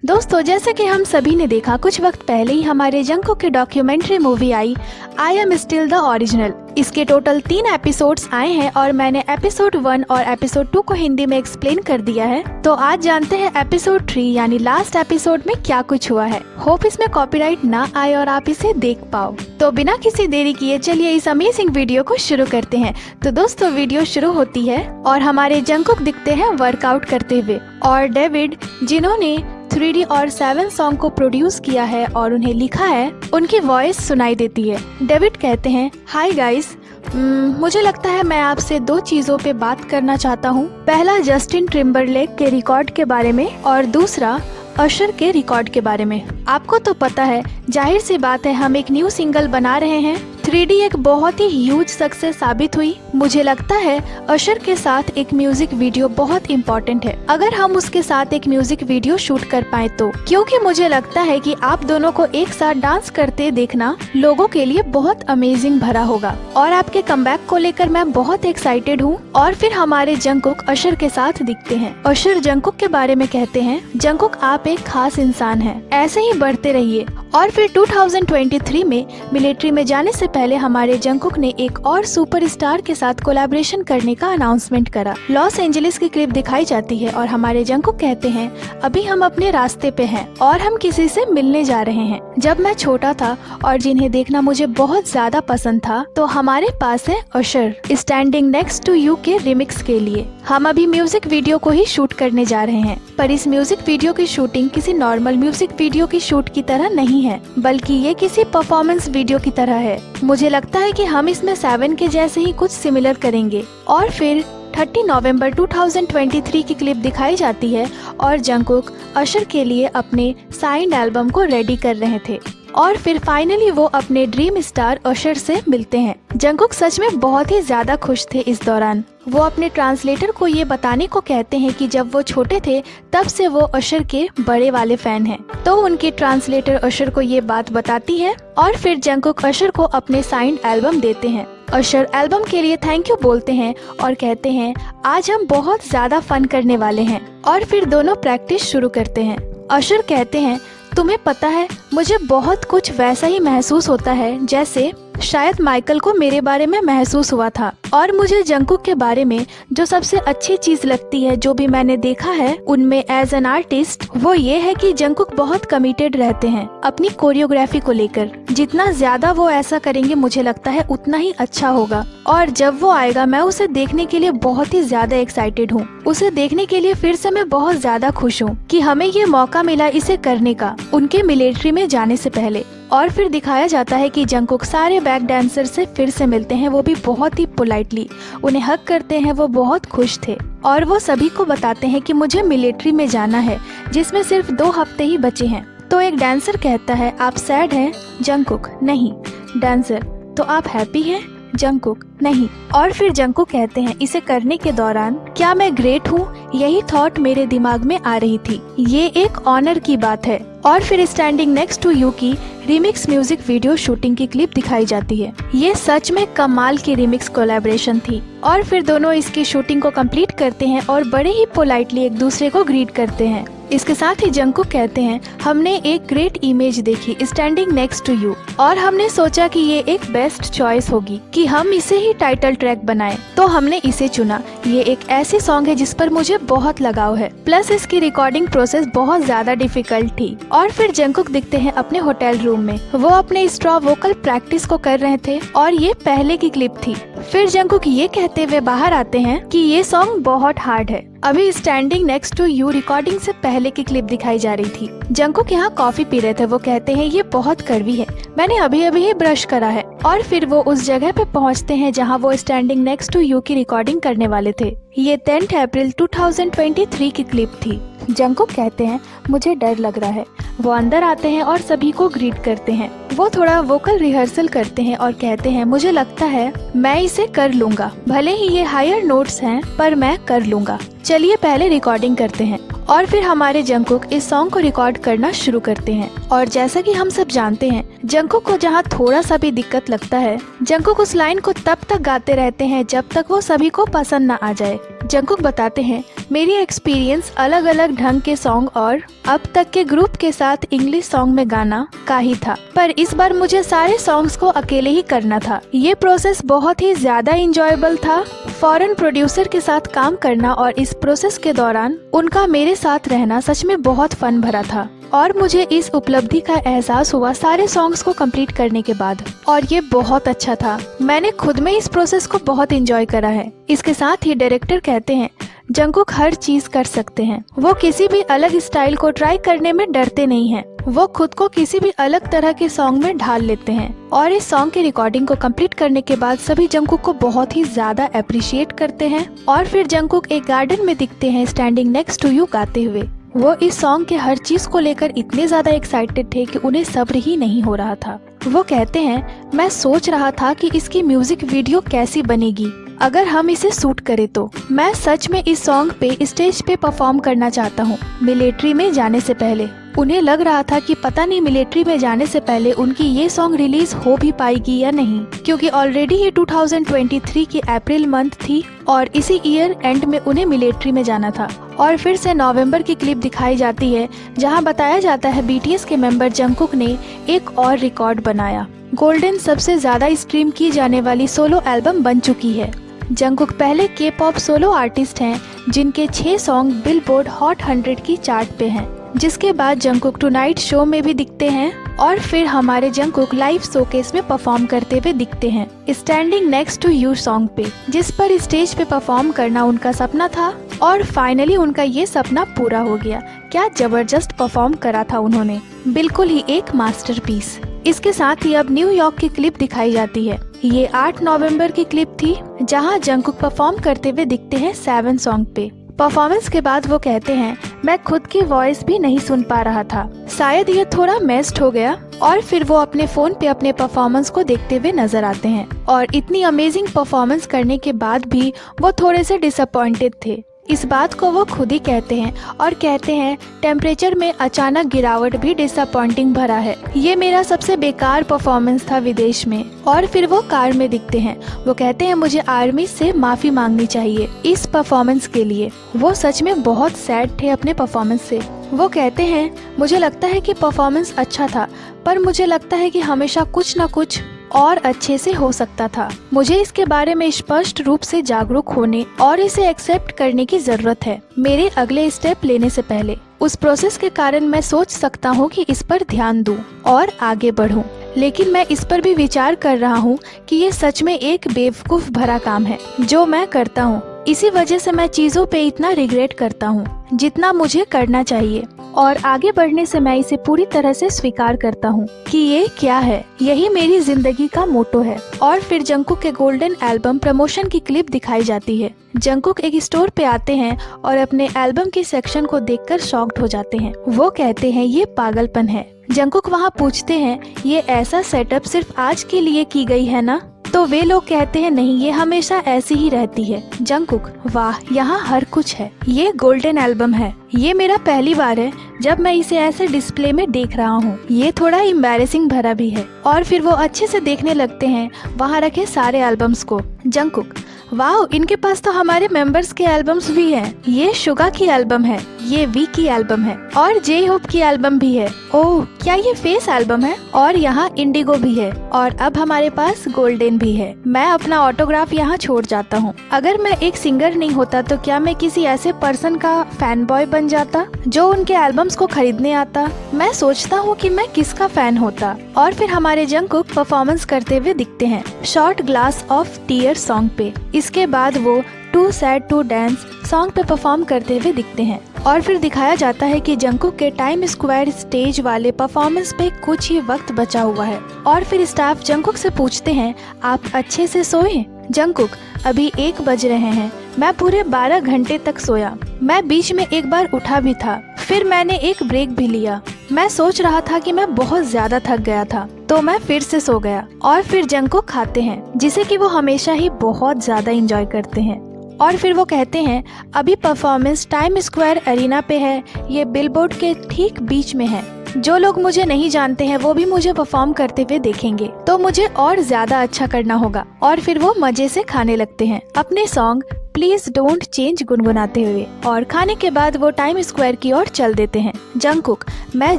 दोस्तों, जैसे कि हम सभी ने देखा, कुछ वक्त पहले ही हमारे जंगकुक की documentary movie I I am still the original. इसके टोटल 3 एपिसोड्स आए हैं और मैंने एपिसोड 1 और एपिसोड 2 को हिंदी में एक्सप्लेन कर दिया है। तो आज जानते हैं एपिसोड 3 यानी लास्ट एपिसोड में क्या कुछ हुआ है। होप इसमें कॉपीराइट ना आए और आप इसे देख पाओ। तो बिना किसी देरी किए चलिए इस अमेजिंग वीडियो को शुरू करते हैं। तो दोस्तों, वीडियो शुरू होती है और हमारे जंगकुक दिखते हैं वर्कआउट करते हुए, और डेविड जिन्होंने 3D और 7 सॉन्ग को प्रोड्यूस किया है और उन्हें लिखा है, उनकी वॉइस सुनाई देती है। डेविड कहते हैं, हाय गाइस, मुझे लगता है मैं आपसे 2 चीजों पे बात करना चाहता हूँ। पहला जस्टिन टिम्बरलेक के रिकॉर्ड के बारे में और दूसरा अशर के रिकॉर्ड के बारे में। आपको तो पता है, जाहिर सी बात है, हम एक न्यू सिंगल बना रहे हैं। 3D एक बहुत ही ह्यूज सक्सेस साबित हुई। मुझे लगता है अशर के साथ एक म्यूजिक वीडियो बहुत इम्पोर्टेंट है, अगर हम उसके साथ एक म्यूजिक वीडियो शूट कर पाए तो, क्योंकि मुझे लगता है कि आप दोनों को एक साथ डांस करते देखना लोगों के लिए बहुत अमेजिंग भरा होगा। और आपके कमबैक को लेकर मैं बहुत एक्साइटेड हूँ। और फिर हमारे जंगकुक अशर के साथ दिखते हैं। अशर जंगकुक के बारे में कहते हैं, जंगकुक आप एक खास इंसान हैं, ऐसे ही बढ़ते रहिए। और फिर 2023 में मिलिट्री में जाने से पहले हमारे जंगकुक ने एक और सुपरस्टार के साथ कोलैबोरेशन करने का अनाउंसमेंट करा। लॉस एंजलिस की क्लिप दिखाई जाती है और हमारे जंगकुक कहते हैं, अभी हम अपने रास्ते पे हैं और हम किसी से मिलने जा रहे हैं। जब मैं छोटा था और जिन्हें देखना मुझे बहुत ज्यादा पसंद था, तो हमारे पास है अशर स्टैंडिंग नेक्स्ट टू यू के रिमिक्स के लिए। हम अभी म्यूजिक वीडियो को ही शूट करने जा रहे हैं, पर इस म्यूजिक वीडियो की शूटिंग किसी नॉर्मल म्यूजिक वीडियो की शूट की तरह नहीं है, बल्कि ये किसी परफॉर्मेंस वीडियो की तरह है। मुझे लगता है कि हम इसमें 7 के जैसे ही कुछ सिमिलर करेंगे। और फिर 30 नवंबर 2023 की क्लिप दिखाई जाती है और जंगकुक अशर के लिए अपने साइंड एल्बम को रेडी कर रहे थे। और फिर फाइनली वो अपने ड्रीम स्टार अशर से मिलते हैं। जंगकुक सच में बहुत ही ज्यादा खुश थे इस दौरान। वो अपने ट्रांसलेटर को ये बताने को कहते हैं कि जब वो छोटे थे तब से वो अशर के बड़े वाले फैन हैं। तो उनके ट्रांसलेटर अशर को ये बात बताती है और फिर जंगकुक अशर को अपने साइंड एल्बम देते हैं। अशर एल्बम के लिए थैंक यू बोलते हैं और कहते हैं, आज हम बहुत ज्यादा फन करने वाले हैं। और फिर दोनों प्रैक्टिस शुरू करते हैं। अशर कहते हैं, तुम्हें पता है, मुझे बहुत कुछ वैसा ही महसूस होता है जैसे शायद माइकल को मेरे बारे में महसूस हुआ था। और मुझे जंगकुक के बारे में जो सबसे अच्छी चीज लगती है, जो भी मैंने देखा है उनमें एज एन आर्टिस्ट, वो ये है कि जंगकुक बहुत कमिटेड रहते हैं अपनी कोरियोग्राफी को लेकर। जितना ज्यादा वो ऐसा करेंगे, मुझे लगता है उतना ही अच्छा होगा। और जब वो आएगा, मैं उसे देखने के लिए बहुत ही ज्यादा एक्साइटेड हूँ। उसे देखने के लिए फिर से मैं बहुत ज्यादा खुश हूँ कि हमें ये मौका मिला इसे करने का, उनके मिलिट्री में जाने से पहले। और फिर दिखाया जाता है कि जंगकुक सारे बैक डांसर से फिर से मिलते हैं, वो भी बहुत ही पोलाइटली उन्हें हक करते हैं। वो बहुत खुश थे और वो सभी को बताते हैं कि मुझे मिलिट्री में जाना है, जिसमें सिर्फ 2 हफ्ते ही बचे हैं। तो एक डांसर कहता है, आप सैड हैं? जंगकुक, नहीं। डांसर, तो आप हैप्पी हैं? जंगकुक, नहीं। और फिर जंगकुक कहते हैं, इसे करने के दौरान क्या मैं ग्रेट हूँ? यही थॉट मेरे दिमाग में आ रही थी। ये एक ऑनर की बात है। और फिर स्टैंडिंग नेक्स्ट टू यू की रिमिक्स म्यूजिक वीडियो शूटिंग की क्लिप दिखाई जाती है। ये सच में कमाल की रिमिक्स कोलैबोरेशन थी। और फिर दोनों इसकी शूटिंग को कंप्लीट करते हैं और बड़े ही पोलाइटली एक दूसरे को ग्रीट करते हैं। इसके साथ ही जंगकुक कहते हैं, हमने एक ग्रेट इमेज देखी स्टैंडिंग नेक्स्ट टू यू, और हमने सोचा कि ये एक बेस्ट चॉइस होगी कि हम इसे ही टाइटल ट्रैक बनाएं, तो हमने इसे चुना। ये एक ऐसी सॉन्ग है जिस पर मुझे बहुत लगाव है, प्लस इसकी रिकॉर्डिंग प्रोसेस बहुत ज्यादा डिफिकल्ट थी। और फिर जंगकुक दिखते हैं अपने होटल रूम में। वो अपने स्ट्रॉ वोकल प्रैक्टिस को कर रहे थे और ये पहले की क्लिप थी। फिर जंगकुक ये कहते हुए बाहर आते हैं कि ये सॉन्ग बहुत हार्ड है। अभी standing next to you recording से पहले की क्लिप दिखाई जा रही थी। जंगकुक यहाँ कॉफी पी रहे थे। वो कहते हैं, ये बहुत कड़वी है, मैंने अभी अभी ही ब्रश करा है। और फिर वो उस जगह पे पहुँचते हैं जहाँ वो स्टैंडिंग नेक्स्ट टू यू की रिकॉर्डिंग करने वाले थे। ये 10 अप्रैल 2023 की क्लिप थी। जंगकुक कहते हैं, मुझे डर लग रहा है। वो अंदर आते हैं और सभी को ग्रीट करते हैं। वो थोड़ा वोकल रिहर्सल करते हैं और कहते हैं, मुझे लगता है मैं इसे कर लूंगा, भले ही ये हायर नोट्स हैं, पर मैं कर लूंगा। चलिए पहले रिकॉर्डिंग करते हैं। और फिर हमारे जंगकुक इस सॉन्ग को रिकॉर्ड करना शुरू करते हैं। और जैसा कि हम सब जानते हैं, जंगकुक को जहाँ थोड़ा सा भी दिक्कत लगता है, जंगकुक उस लाइन को तब तक गाते रहते हैं जब तक वो सभी को पसंद न आ जाए। जंगकुक बताते हैं, मेरी एक्सपीरियंस अलग अलग ढंग के सॉन्ग और अब तक के ग्रुप के साथ इंग्लिश सॉन्ग में गाना का ही था, पर इस बार मुझे सारे सॉन्ग्स को अकेले ही करना था। ये प्रोसेस बहुत ही ज्यादा इंजॉयबल था। फॉरेन प्रोड्यूसर के साथ काम करना और इस प्रोसेस के दौरान उनका मेरे साथ रहना सच में बहुत फन भरा था और मुझे इस उपलब्धि का एहसास हुआ सारे सॉन्ग्स को कंप्लीट करने के बाद, और ये बहुत अच्छा था। मैंने खुद में इस प्रोसेस को बहुत एंजॉय करा है। इसके साथ ही डायरेक्टर कहते हैं जंगकुक हर चीज कर सकते हैं। वो किसी भी अलग स्टाइल को ट्राई करने में डरते नहीं हैं। वो खुद को किसी भी अलग तरह के सॉन्ग में ढाल लेते हैं और इस सॉन्ग की रिकॉर्डिंग को कंप्लीट करने के बाद सभी जंगकुक को बहुत ही ज्यादा अप्रिशिएट करते हैं और फिर जंगकुक एक गार्डन में दिखते हैं स्टैंडिंग नेक्स्ट टू यू गाते हुए। वो इस सॉन्ग के हर चीज को लेकर इतने ज्यादा एक्साइटेड थे कि उन्हें सब्र ही नहीं हो रहा था। वो कहते हैं मैं सोच रहा था कि इसकी म्यूजिक वीडियो कैसी बनेगी अगर हम इसे शूट करें तो। मैं सच में इस सॉन्ग पे स्टेज पे परफॉर्म करना चाहता हूँ मिलिट्री में जाने से पहले। उन्हें लग रहा था कि पता नहीं मिलिट्री में जाने से पहले उनकी ये सॉन्ग रिलीज हो भी पाएगी या नहीं, क्योंकि ऑलरेडी ये 2023 की अप्रैल मंथ थी और इसी ईयर एंड में उन्हें मिलिट्री में जाना था। और फिर से नवंबर की क्लिप दिखाई जाती है जहां बताया जाता है बीटीएस के मेंबर जंगकुक ने एक और रिकॉर्ड बनाया। गोल्डन सबसे ज्यादा स्ट्रीम की जाने वाली सोलो एल्बम बन चुकी है। जंगकुक पहले के पॉप सोलो आर्टिस्ट हैं जिनके 6 सॉन्ग बिलबोर्ड हॉट 100 की चार्ट पे हैं। जिसके बाद जंगकुक टुनाइट शो में भी दिखते हैं और फिर हमारे जंगकुक लाइव शोकेस में परफॉर्म करते हुए दिखते हैं standing next to you song पे, जिस पर स्टेज पे परफॉर्म करना उनका सपना था और फाइनली उनका ये सपना पूरा हो गया। क्या जबरदस्त परफॉर्म करा था उन्होंने, बिल्कुल ही एक मास्टरपीस। इसके साथ ही अब न्यूयॉर्क की क्लिप दिखाई जाती है। ये 8 नवंबर की क्लिप थी जहां जंगकुक परफॉर्म करते हुए दिखते हैं 7 सॉन्ग पे। परफॉर्मेंस के बाद वो कहते हैं मैं खुद की वॉइस भी नहीं सुन पा रहा था, शायद ये थोड़ा मेस्ड हो गया। और फिर वो अपने फोन पे अपने परफॉर्मेंस को देखते हुए नजर आते हैं और इतनी अमेजिंग परफॉर्मेंस करने के बाद भी वो थोड़े से डिसअपॉइंटेड थे। इस बात को वो खुद ही कहते हैं और कहते हैं टेम्परेचर में अचानक गिरावट भी डिसअपॉइंटिंग भरा है। ये मेरा सबसे बेकार परफॉर्मेंस था विदेश में। और फिर वो कार में दिखते हैं। वो कहते हैं मुझे आर्मी से माफी मांगनी चाहिए इस परफॉर्मेंस के लिए। वो सच में बहुत सैड थे अपने परफॉर्मेंस से। वो कहते हैं मुझे लगता है कि परफॉर्मेंस अच्छा था, पर मुझे लगता है कि हमेशा कुछ न कुछ और अच्छे से हो सकता था। मुझे इसके बारे में स्पष्ट रूप से जागरूक होने और इसे एक्सेप्ट करने की जरूरत है मेरे अगले स्टेप लेने से पहले। उस प्रोसेस के कारण मैं सोच सकता हूँ कि इस पर ध्यान दूं और आगे बढ़ूं, लेकिन मैं इस पर भी विचार कर रहा हूँ कि ये सच में एक बेवकूफ भरा काम है जो मैं करता हूँ। इसी वजह से मैं चीजों पे इतना रिग्रेट करता हूँ जितना मुझे करना चाहिए, और आगे बढ़ने से मैं इसे पूरी तरह से स्वीकार करता हूँ कि ये क्या है, यही मेरी जिंदगी का मोटो है। और फिर जंगकुक के गोल्डन एल्बम प्रमोशन की क्लिप दिखाई जाती है। जंगकुक एक स्टोर पे आते हैं और अपने एल्बम के सेक्शन को देखकर शॉक्ड हो जाते हैं। वो कहते हैं ये पागलपन है। जंगकुक वहाँ पूछते हैं ये ऐसा सेटअप सिर्फ आज के लिए की गई है ना? तो वे लोग कहते हैं नहीं, ये हमेशा ऐसी ही रहती है। जंगकुक वाह, यहाँ हर कुछ है। ये गोल्डन एल्बम है। ये मेरा पहली बार है जब मैं इसे ऐसे डिस्प्ले में देख रहा हूँ। ये थोड़ा एम्बैरेसिंग भरा भी है। और फिर वो अच्छे से देखने लगते हैं वहाँ रखे सारे एल्बम्स को। जंगकुक वाह, इनके पास तो हमारे मेंबर्स के एल्बम्स भी हैं। ये शुगा की एल्बम है, ये वी की एल्बम है और जे होप की एल्बम भी है। ओह, क्या ये फेस एल्बम है? और यहाँ इंडिगो भी है और अब हमारे पास गोल्डन भी है। मैं अपना ऑटोग्राफ यहाँ छोड़ जाता हूँ। अगर मैं एक सिंगर नहीं होता तो क्या मैं किसी ऐसे पर्सन का फैन बॉय बन जाता जो उनके एल्बम्स को खरीदने आता? मैं सोचता हूँ कि मैं किसका फैन होता। और फिर हमारे जंगकुक परफॉर्मेंस करते हुए दिखते हैं shot glass of tear song पे। इसके बाद वो too sad to dance song पे परफॉर्म करते हुए दिखते हैं। और फिर दिखाया जाता है कि जंगकुक के टाइम स्क्वायर स्टेज वाले परफॉर्मेंस पे कुछ ही वक्त बचा हुआ है। और फिर स्टाफ जंगकुक से पूछते हैं आप अच्छे से सोए? जंगकुक अभी 1 बज रहे हैं, मैं पूरे 12 घंटे तक सोया। मैं बीच में एक बार उठा भी था, फिर मैंने एक ब्रेक भी लिया। मैं सोच रहा था कि मैं बहुत ज्यादा थक गया था तो मैं फिर से सो गया। और फिर जंगकुक खाते हैं जिसे कि वो हमेशा ही बहुत ज्यादा एंजॉय करते हैं। और फिर वो कहते हैं अभी परफॉर्मेंस टाइम स्क्वायर एरिना पे है, ये बिलबोर्ड के ठीक बीच में है। जो लोग मुझे नहीं जानते हैं वो भी मुझे परफॉर्म करते हुए देखेंगे, तो मुझे और ज्यादा अच्छा करना होगा। और फिर वो मजे से खाने लगते हैं अपने सॉन्ग प्लीज डोंट चेंज गुनगुनाते हुए, और खाने के बाद वो टाइम स्क्वायर की ओर चल देते हैं। जंगकुक, मैं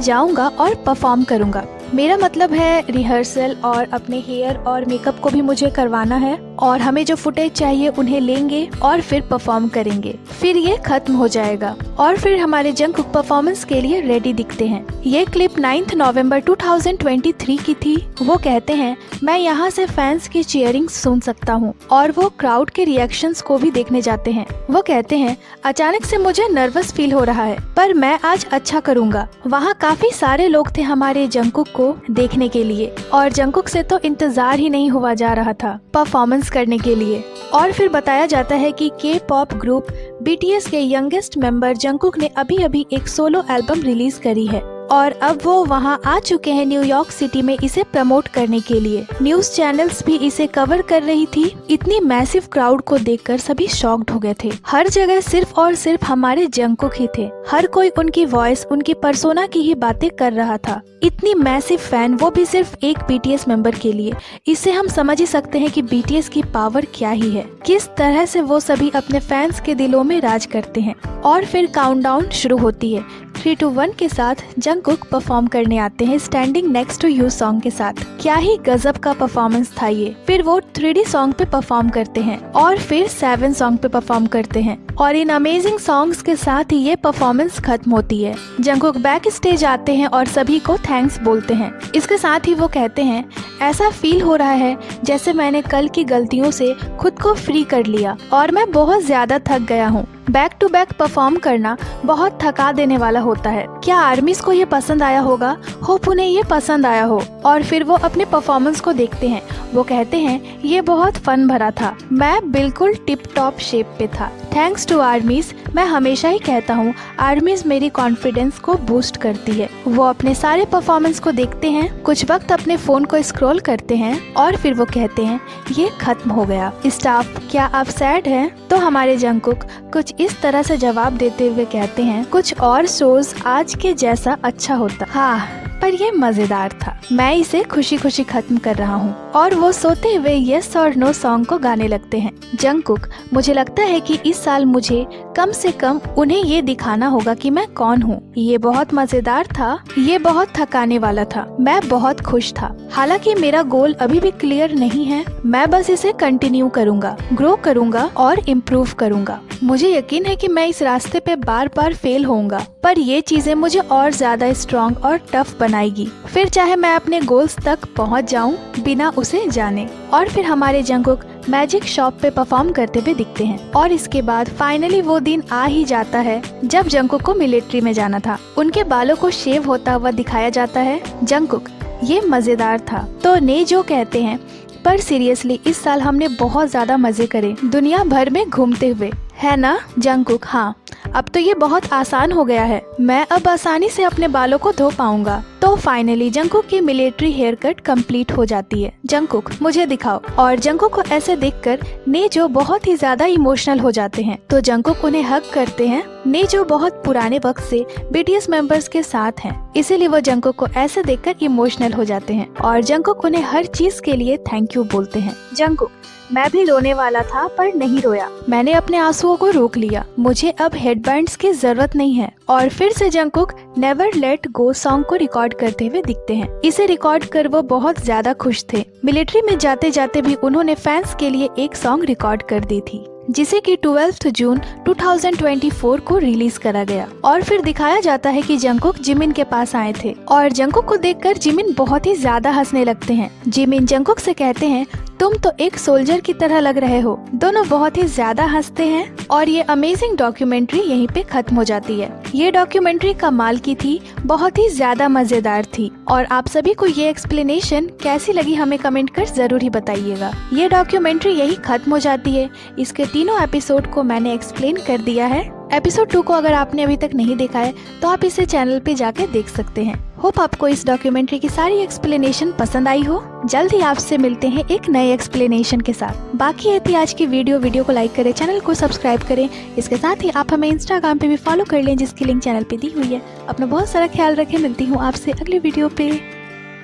जाऊंगा और परफॉर्म करूंगा। मेरा मतलब है रिहर्सल, और अपने हेयर और मेकअप को भी मुझे करवाना है, और हमें जो फुटेज चाहिए उन्हें लेंगे और फिर परफॉर्म करेंगे। फिर ये खत्म हो जाएगा और फिर हमारे जंगकुक परफॉर्मेंस के लिए रेडी दिखते हैं। ये क्लिप 9 नवंबर 2023 की थी। वो कहते हैं, मैं यहाँ से फैंस की चीयरिंग सुन सकता हूँ, और वो क्राउड के रिएक्शंस को भी देखने जाते हैं। वो कहते हैं, अचानक से मुझे नर्वस फील हो रहा है, पर मैं आज अच्छा करूँगा। वहाँ काफी सारे लोग थे हमारे जंगकुक को देखने के लिए, और जंगकुक से तो इंतजार ही नहीं हुआ जा रहा था परफॉर्मेंस करने के लिए। और फिर बताया जाता है कि के पॉप ग्रुप BTS के यंगेस्ट मेंबर जंगकुक ने अभी अभी एक सोलो एल्बम रिलीज करी है, और अब वो वहाँ आ चुके हैं न्यूयॉर्क सिटी में इसे प्रमोट करने के लिए। न्यूज चैनल्स भी इसे कवर कर रही थी। इतनी मैसिव क्राउड को देखकर सभी शॉक्ड हो गए थे। हर जगह सिर्फ और सिर्फ हमारे जंगकुक ही थे। हर कोई उनकी वॉइस, उनकी पर्सोना की ही बातें कर रहा था। इतनी मैसिव फैन, वो भी सिर्फ एक BTS मेंबर के लिए। इससे हम समझ ही सकते हैं कि BTS की पावर क्या ही है, किस तरह से वो सभी अपने फैंस के दिलों में राज करते हैं। और फिर काउंटडाउन शुरू होती है। 3, 2, 1 के साथ जंगकुक परफॉर्म करने आते हैं standing next to you song के साथ। क्या ही गजब का परफॉर्मेंस था ये। फिर वो 3D सॉन्ग पे परफॉर्म करते हैं, और फिर 7 सॉन्ग पे परफॉर्म करते हैं, और इन अमेजिंग सॉन्ग्स के साथ ही ये परफॉर्मेंस खत्म होती है। जंगकुक बैक स्टेज आते हैं और सभी को थैंक्स बोलते हैं। इसके साथ ही वो कहते हैं, ऐसा फील हो रहा है जैसे मैंने कल की गलतियों से खुद को फ्री कर लिया, और मैं बहुत ज्यादा थक गया हूँ। बैक टू बैक परफॉर्म करना बहुत थका देने वाला होता है। क्या आर्मीज को ये पसंद आया होगा? होप उन्हें ये पसंद आया हो। और फिर वो अपने परफॉर्मेंस को देखते हैं। वो कहते हैं, ये बहुत फन भरा था, मैं बिल्कुल टिप टॉप शेप पे था। Thanks to आर्मीज। मैं हमेशा ही कहता हूँ, आर्मीज मेरी कॉन्फिडेंस को बूस्ट करती है। वो अपने सारे परफॉर्मेंस को देखते हैं, कुछ वक्त अपने फोन को स्क्रॉल करते हैं, और फिर वो कहते हैं, ये खत्म हो गया। स्टाफ, क्या आप सैड हैं? तो हमारे जंगकुक कुछ इस तरह से जवाब देते हुए कहते हैं, कुछ और शोज आज के जैसा अच्छा होता। हाँ, पर ये मजेदार था। मैं इसे खुशी खुशी खत्म कर रहा हूँ। और वो सोते हुए यस और नो सॉन्ग को गाने लगते हैं। जंगकुक, मुझे लगता है कि इस साल मुझे कम से कम उन्हें ये दिखाना होगा कि मैं कौन हूँ। ये बहुत मजेदार था, ये बहुत थकाने वाला था। मैं बहुत खुश था। हालांकि मेरा गोल अभी भी क्लियर नहीं है। मैं बस इसे कंटिन्यू करूँगा, ग्रो करूँगा और इम्प्रूव करूँगा। मुझे यकीन है कि मैं इस रास्ते पे बार बार फेल होऊंगा, पर ये चीजें मुझे और ज्यादा स्ट्रॉन्ग और टफ बनाएगी। फिर चाहे मैं अपने गोल्स तक पहुंच जाऊं बिना उसे जाने। और फिर हमारे जंगकुक मैजिक शॉप पे परफॉर्म करते हुए दिखते हैं। और इसके बाद फाइनली वो दिन आ ही जाता है जब जंगकुक को मिलिट्री में जाना था। उनके बालों को शेव होता हुआ दिखाया जाता है। जंगकुक, ये मजेदार था। तो नेजो कहते हैं, पर सीरियसली इस साल हमने बहुत ज्यादा मजे करे दुनिया भर में घूमते हुए, है ना? जंगकुक, हाँ, अब तो ये बहुत आसान हो गया है। मैं अब आसानी से अपने बालों को धो पाऊंगा। तो फाइनली जंगकुक की मिलिट्री हेयर कट कम्प्लीट हो जाती है। जंगकुक, मुझे दिखाओ। और जंगकुक को ऐसे देखकर नेजो बहुत ही ज्यादा इमोशनल हो जाते हैं। तो जंगकुक उन्हें हग करते हैं। नेजो बहुत पुराने वक्त से BTS मेंबर्स के साथ हैं, इसीलिए वो जंगकुक को ऐसे देखकर इमोशनल हो जाते हैं, और जंगकुक उन्हें हर चीज के लिए थैंक यू बोलते हैं। जंगकुक, मैं भी रोने वाला था पर नहीं रोया। मैंने अपने आंसुओं को रोक लिया। मुझे अब हेडबैंड्स की जरूरत नहीं है। और फिर से Jungkook never let go song को रिकॉर्ड करते हुए दिखते हैं। इसे रिकॉर्ड कर वो बहुत ज्यादा खुश थे। मिलिट्री में जाते जाते भी उन्होंने फैंस के लिए एक सॉन्ग रिकॉर्ड कर दी थी, जिसे कि 12 जून 2024 को रिलीज करा गया। और फिर दिखाया जाता है कि जंगकुक जिमिन के पास आए थे, और जंगकुक को देखकर जिमिन बहुत ही ज्यादा हंसने लगते हैं। जिमिन जंगकुक से कहते हैं, तुम तो एक सोल्जर की तरह लग रहे हो। दोनों बहुत ही ज्यादा हंसते हैं, और ये अमेजिंग डॉक्यूमेंट्री यहीं पे खत्म हो जाती है। ये डॉक्यूमेंट्री कमाल की थी, बहुत ही ज्यादा मजेदार थी। और आप सभी को ये एक्सप्लेनेशन कैसी लगी हमें कमेंट कर जरूर ही बताइएगा। ये डॉक्यूमेंट्री यही खत्म हो जाती है। इसके तीनों एपिसोड को मैंने एक्सप्लेन कर दिया है। एपिसोड 2 को अगर आपने अभी तक नहीं देखा है तो आप इसे चैनल पे जाके देख सकते हैं। होप आपको इस डॉक्यूमेंट्री की सारी एक्सप्लेनेशन पसंद आई हो। जल्द ही आपसे मिलते हैं एक नए एक्सप्लेनेशन के साथ। बाकी है थी आज की वीडियो को लाइक करें, चैनल को सब्सक्राइब करें। इसके साथ ही आप हमें इंस्टाग्राम पे भी फॉलो कर लें, जिसकी लिंक चैनल पे दी हुई है। अपना बहुत सारा ख्याल रखें। मिलती हूँ आपसे अगली वीडियो पे।